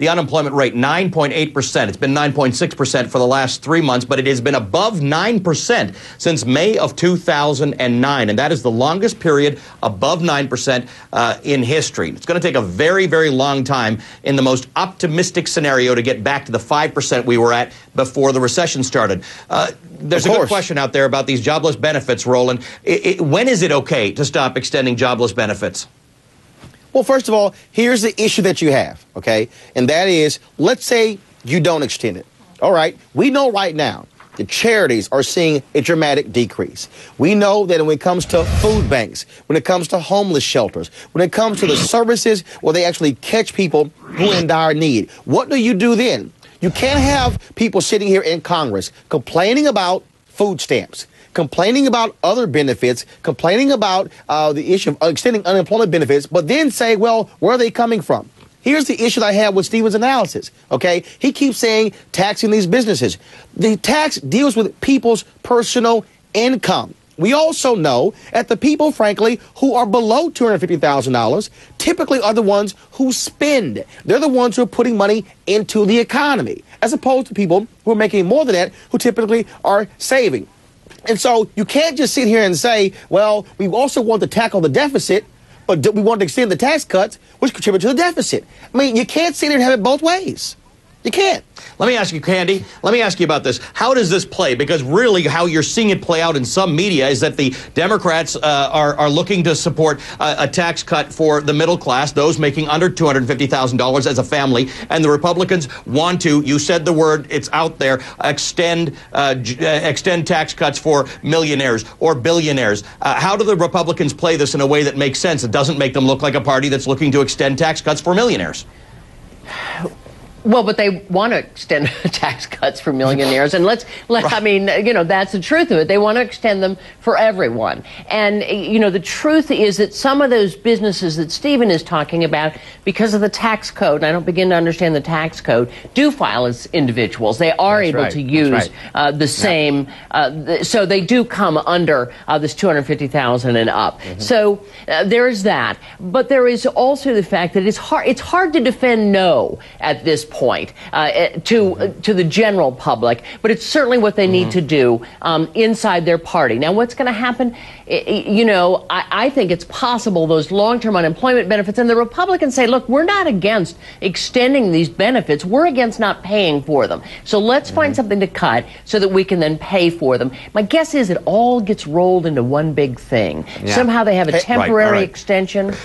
the unemployment rate, 9.8%. It's been 9.6% for the last 3 months, but it has been above 9% since May of 2009, and that is the longest period above 9% in history. It's going to take a very, very long time in the most optimistic scenario to get back to the 5% we were at before the recession started. There's a good question out there about these jobless benefits, Roland. When is it okay to stop extending jobless benefits? Well, first of all, here's the issue that you have, okay? And that is, let's say you don't extend it. All right, we know right now the charities are seeing a dramatic decrease. We know that when it comes to food banks, when it comes to homeless shelters, when it comes to the services where they actually catch people who are in dire need, what do you do then? You can't have people sitting here in Congress complaining about food stamps, complaining about other benefits, complaining about the issue of extending unemployment benefits, but then say, well, where are they coming from? Here's the issue that I have with Stephen's analysis, okay? He keeps saying taxing these businesses. The tax deals with people's personal income. We also know that the people, frankly, who are below $250,000 typically are the ones who spend. They're the ones who are putting money into the economy, as opposed to people who are making more than that, who typically are saving. And so you can't just sit here and say, well, we also want to tackle the deficit, but we want to extend the tax cuts, which contribute to the deficit. I mean, you can't sit here and have it both ways. You can't. Let me ask you, Candy, let me ask you about this. How does this play? Because really how you're seeing it play out in some media is that the Democrats are looking to support a tax cut for the middle class, those making under $250,000 as a family, and the Republicans want to, you said the word, it's out there, extend tax cuts for millionaires or billionaires. How do the Republicans play this in a way that makes sense? It doesn't make them look like a party that's looking to extend tax cuts for millionaires. Well, but they want to extend tax cuts for millionaires, and I mean, you know, that's the truth of it. They want to extend them for everyone. And, you know, the truth is that some of those businesses that Stephen is talking about, because of the tax code, and I don't begin to understand the tax code, do file as individuals. They are able to use the same, so they do come under this $250,000 and up. So there is that. But there is also the fact that it's hard to defend no at this point to the general public, but it's certainly what they need to do inside their party. Now, what's going to happen? You know, I think it's possible those long-term unemployment benefits, and the Republicans say, look, we're not against extending these benefits. We're against not paying for them. So let's find something to cut so that we can then pay for them. My guess is it all gets rolled into one big thing. Somehow they have a temporary extension.